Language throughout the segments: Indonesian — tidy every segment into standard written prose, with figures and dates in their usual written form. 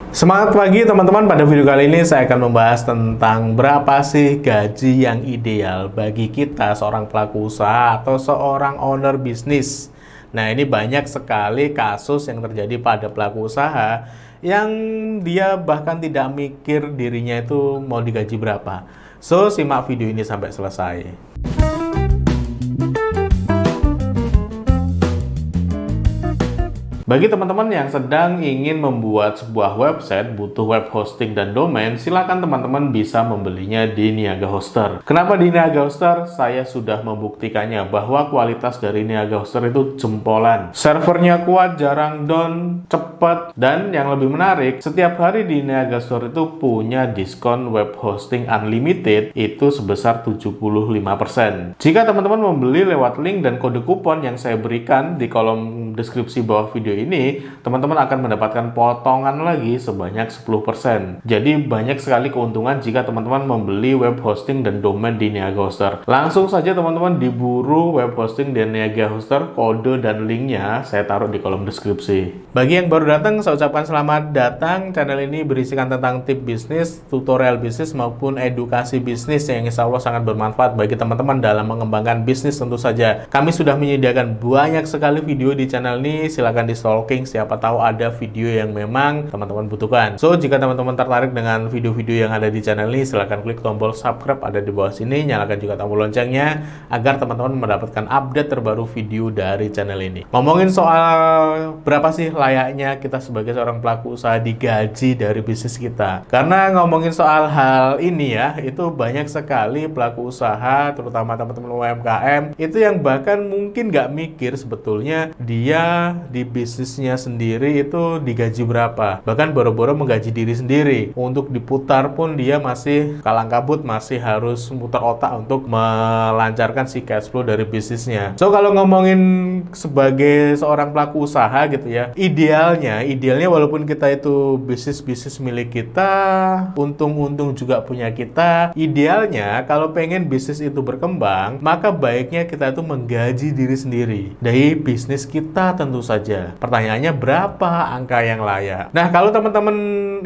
Semangat pagi teman-teman, pada video kali ini saya akan membahas tentang berapa sih gaji yang ideal bagi kita seorang pelaku usaha atau seorang owner bisnis. Nah, ini banyak sekali kasus yang terjadi pada pelaku usaha yang dia bahkan tidak mikir dirinya itu mau digaji berapa. So, simak video ini sampai selesai. Bagi teman-teman yang sedang ingin membuat sebuah website, butuh web hosting dan domain, silakan teman-teman bisa membelinya di Niaga Hoster. Kenapa di Niaga Hoster? Saya sudah membuktikannya bahwa kualitas dari Niaga Hoster itu jempolan. Servernya kuat, jarang down, cepat, dan yang lebih menarik, setiap hari di Niaga Store itu punya diskon web hosting unlimited itu sebesar 75%. Jika teman-teman membeli lewat link dan kode kupon yang saya berikan di kolom deskripsi bawah video ini, teman-teman akan mendapatkan potongan lagi sebanyak 10%. Jadi banyak sekali keuntungan jika teman-teman membeli web hosting dan domain di Niaga Hoster. Langsung saja teman-teman diburu web hosting di Niaga Hoster, kode dan linknya saya taruh di kolom deskripsi. Bagi yang baru datang, saya ucapkan selamat datang. Channel ini berisikan tentang tip bisnis, tutorial bisnis maupun edukasi bisnis yang insya Allah sangat bermanfaat bagi teman-teman dalam mengembangkan bisnis tentu saja. Kami sudah menyediakan banyak sekali video di channel ini, silahkan di stalking, siapa tahu ada video yang memang teman-teman butuhkan. So, jika teman-teman tertarik dengan video-video yang ada di channel ini, silahkan klik tombol subscribe ada di bawah sini, nyalakan juga tombol loncengnya agar teman-teman mendapatkan update terbaru video dari channel ini. Ngomongin soal berapa sih layaknya kita sebagai seorang pelaku usaha digaji dari bisnis kita. Karena ngomongin soal hal ini ya, itu banyak sekali pelaku usaha, terutama teman-teman UMKM, itu yang bahkan mungkin nggak mikir sebetulnya dia di bisnisnya sendiri itu digaji berapa. Bahkan boro-boro menggaji diri sendiri. Untuk diputar pun dia masih kalang kabut, masih harus muter otak untuk melancarkan si cash flow dari bisnisnya. So, kalau ngomongin sebagai seorang pelaku usaha gitu ya, idealnya walaupun kita itu bisnis milik kita, untung-untung juga punya kita, idealnya kalau pengen bisnis itu berkembang, maka baiknya kita itu menggaji diri sendiri dari bisnis kita tentu saja. Pertanyaannya, berapa angka yang layak? Nah, kalau teman-teman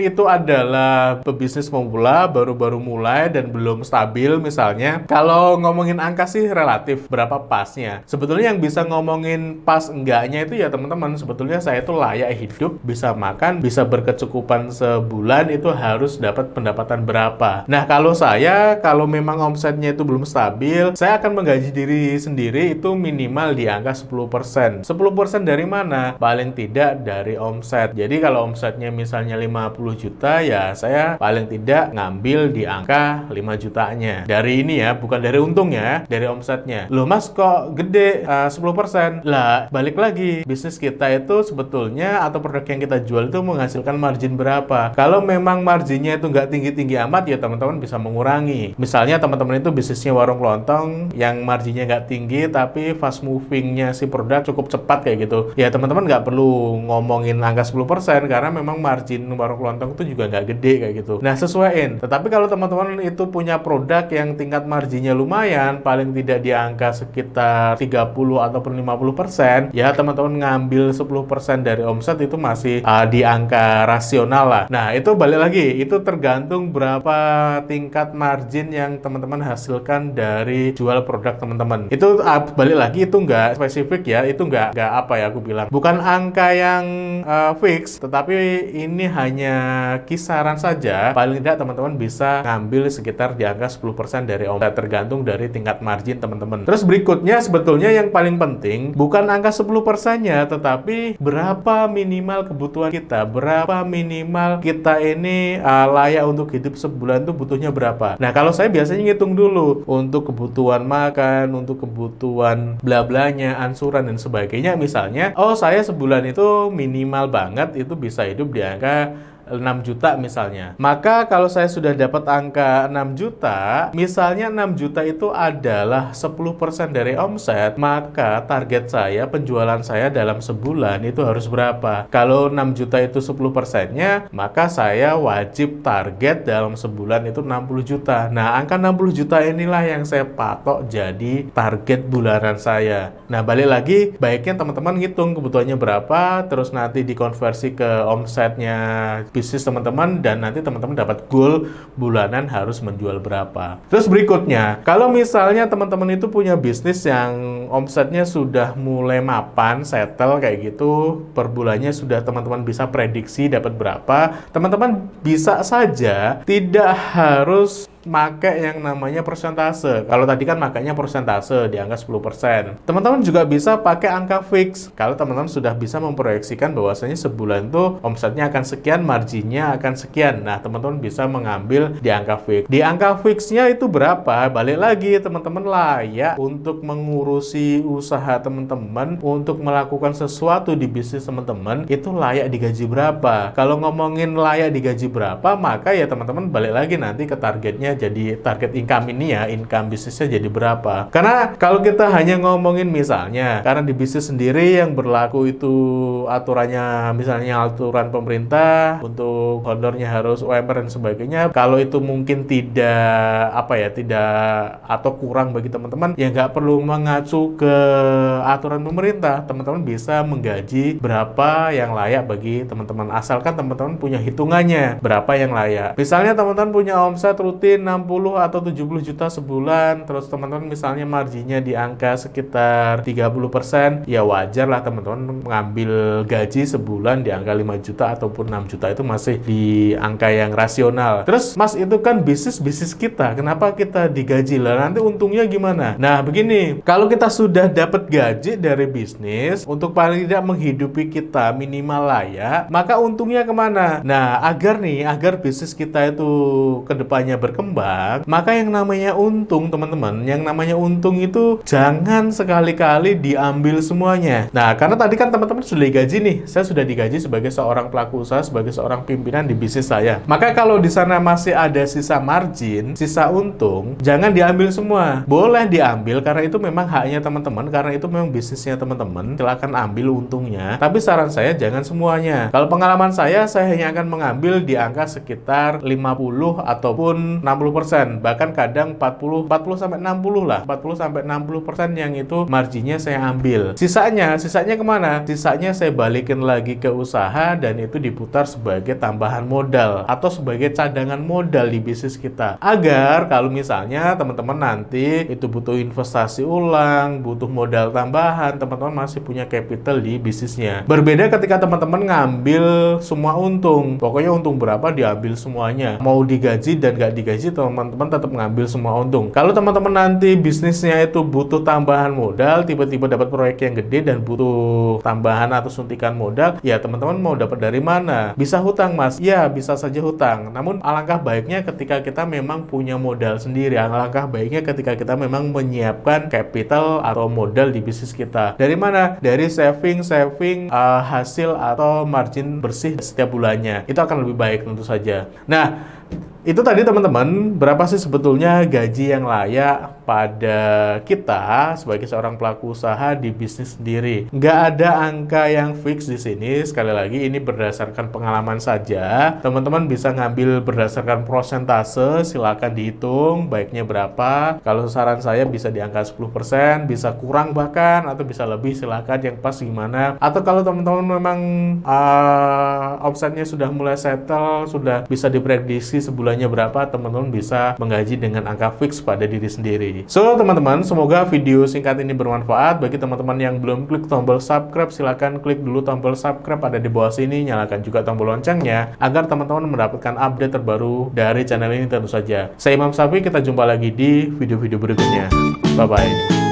itu adalah pebisnis pemula, baru-baru mulai dan belum stabil misalnya, kalau ngomongin angka sih relatif, berapa pasnya. Sebetulnya yang bisa ngomongin pas enggaknya itu ya teman-teman, sebetulnya saya itu layak hidup, bisa makan, bisa berkecukupan sebulan, itu harus dapat pendapatan berapa. Nah, kalau memang omsetnya itu belum stabil, saya akan menggaji diri sendiri itu minimal di angka 10%. 10% dari mana? Paling tidak dari omset. Jadi kalau omsetnya misalnya 50 juta, ya saya paling tidak ngambil di angka 5 jutanya. Dari ini ya, bukan dari untungnya, dari omsetnya. Loh mas, kok gede 10%? Lah, balik lagi, bisnis kita itu sebetulnya atau produk yang kita jual itu menghasilkan margin berapa? Kalau memang marginnya itu nggak tinggi-tinggi amat, ya teman-teman bisa mengurangi. Misalnya teman-teman itu bisnisnya warung kelontong yang marginnya nggak tinggi, tapi fast movingnya si produk cukup cepat kayak gitu. Ya teman-teman nggak perlu ngomongin angka 10% karena memang margin warung kelontong itu juga nggak gede kayak gitu. Nah, sesuaiin. Tetapi kalau teman-teman itu punya produk yang tingkat marginnya lumayan, paling tidak di angka sekitar 30 ataupun 50%, ya teman-teman ngambil 10% dari omset itu masih di angka rasional lah. Nah, itu balik lagi, itu tergantung berapa tingkat margin yang teman-teman hasilkan dari jual produk teman-teman. Itu balik lagi, itu nggak spesifik ya, itu nggak apa ya aku bilang. Bukan angka yang fix, tetapi ini hanya kisaran saja. Paling tidak teman-teman bisa ngambil sekitar di angka 10% dari omset, tergantung dari tingkat margin teman-teman. Terus berikutnya sebetulnya yang paling penting bukan angka 10%-nya, tetapi berapa minimal kebutuhan kita, berapa minimal kita ini layak untuk hidup sebulan itu butuhnya berapa. Nah, kalau saya biasanya ngitung dulu untuk kebutuhan makan, untuk kebutuhan bla-blanya, ansuran dan sebagainya. Misalnya, saya sebulan itu minimal banget itu bisa hidup di angka 6 juta misalnya. Maka kalau saya sudah dapat angka 6 juta, misalnya 6 juta itu adalah 10% dari omset, maka target saya, penjualan saya dalam sebulan itu harus berapa? Kalau 6 juta itu 10%-nya, maka saya wajib target dalam sebulan itu 60 juta. Nah, angka 60 juta inilah yang saya patok jadi target bulanan saya. Nah, balik lagi, baiknya teman-teman ngitung kebutuhannya berapa, terus nanti dikonversi ke omsetnya bisnis teman-teman dan nanti teman-teman dapat goal bulanan harus menjual berapa. Terus berikutnya, kalau misalnya teman-teman itu punya bisnis yang omsetnya sudah mulai mapan, settle kayak gitu, per bulannya sudah teman-teman bisa prediksi dapat berapa, teman-teman bisa saja tidak harus pakai yang namanya persentase. Kalau tadi kan makanya persentase di angka 10%. Teman-teman juga bisa pakai angka fix. Kalau teman-teman sudah bisa memproyeksikan bahwasanya sebulan tuh omsetnya akan sekian, marginnya akan sekian. Nah, teman-teman bisa mengambil di angka fix. Di angka fixnya itu berapa? Balik lagi, teman-teman layak untuk mengurusi usaha teman-teman, untuk melakukan sesuatu di bisnis teman-teman, itu layak digaji berapa? Kalau ngomongin layak digaji berapa, maka ya teman-teman balik lagi nanti ke targetnya. Jadi target income ini ya, income bisnisnya jadi berapa. Karena kalau kita hanya ngomongin misalnya, karena di bisnis sendiri yang berlaku itu aturannya, misalnya aturan pemerintah untuk honornya harus UMR dan sebagainya. Kalau itu mungkin tidak atau kurang bagi teman-teman, ya nggak perlu mengacu ke aturan pemerintah. Teman-teman bisa menggaji berapa yang layak bagi teman-teman, asalkan teman-teman punya hitungannya berapa yang layak. Misalnya teman-teman punya omset rutin 60 atau 70 juta sebulan, terus teman-teman misalnya marginnya di angka sekitar 30%, ya wajar lah teman-teman mengambil gaji sebulan di angka 5 juta ataupun 6 juta, itu masih di angka yang rasional. Terus mas, itu kan bisnis kita, kenapa kita digaji lah, nanti untungnya gimana? Nah begini, kalau kita sudah dapat gaji dari bisnis untuk paling tidak menghidupi kita minimal layak, maka untungnya kemana? Nah agar bisnis kita itu kedepannya berkembang, maka yang namanya untung teman-teman, yang namanya untung itu jangan sekali-kali diambil semuanya. Nah karena tadi kan teman-teman sudah digaji nih, saya sudah digaji sebagai seorang pelaku usaha, sebagai seorang pimpinan di bisnis saya, maka kalau di sana masih ada sisa margin, sisa untung, jangan diambil semua. Boleh diambil karena itu memang haknya teman-teman, karena itu memang bisnisnya teman-teman, silakan ambil untungnya, tapi saran saya jangan semuanya. Kalau pengalaman saya hanya akan mengambil di angka sekitar 50 ataupun 60%, bahkan kadang 40 sampai 60 lah, 40 sampai 60% yang itu marginnya saya ambil. Sisanya kemana? Sisanya saya balikin lagi ke usaha dan itu diputar sebagai tambahan modal atau sebagai cadangan modal di bisnis kita. Agar kalau misalnya teman-teman nanti itu butuh investasi ulang, butuh modal tambahan, teman-teman masih punya capital di bisnisnya. Berbeda ketika teman-teman ngambil semua untung, pokoknya untung berapa diambil semuanya. Mau digaji dan nggak digaji, teman-teman tetap ngambil semua untung. Kalau teman-teman nanti bisnisnya itu butuh tambahan modal, tiba-tiba dapat proyek yang gede dan butuh tambahan atau suntikan modal, ya teman-teman mau dapat dari mana? Bisa hutang mas? Ya bisa saja hutang. Namun alangkah baiknya ketika kita memang punya modal sendiri. Alangkah baiknya ketika kita memang menyiapkan capital atau modal di bisnis kita. Dari mana? Dari saving hasil atau margin bersih setiap bulannya. Itu akan lebih baik tentu saja. Nah, itu tadi teman-teman, berapa sih sebetulnya gaji yang layak pada kita sebagai seorang pelaku usaha di bisnis sendiri. Nggak ada angka yang fix di sini. Sekali lagi, ini berdasarkan pengalaman saja. Teman-teman bisa ngambil berdasarkan persentase, silakan dihitung baiknya berapa. Kalau saran saya bisa di angka 10%, bisa kurang bahkan, atau bisa lebih, silakan yang pas gimana. Atau kalau teman-teman memang omsetnya sudah mulai settle, sudah bisa diprediksi sebulannya berapa, teman-teman bisa menggaji dengan angka fix pada diri sendiri. So, teman-teman, semoga video singkat ini bermanfaat. Bagi teman-teman yang belum klik tombol subscribe, silakan klik dulu tombol subscribe ada di bawah sini, nyalakan juga tombol loncengnya agar teman-teman mendapatkan update terbaru dari channel ini tentu saja. Saya Imam Safi, kita jumpa lagi di video-video berikutnya. Bye-bye.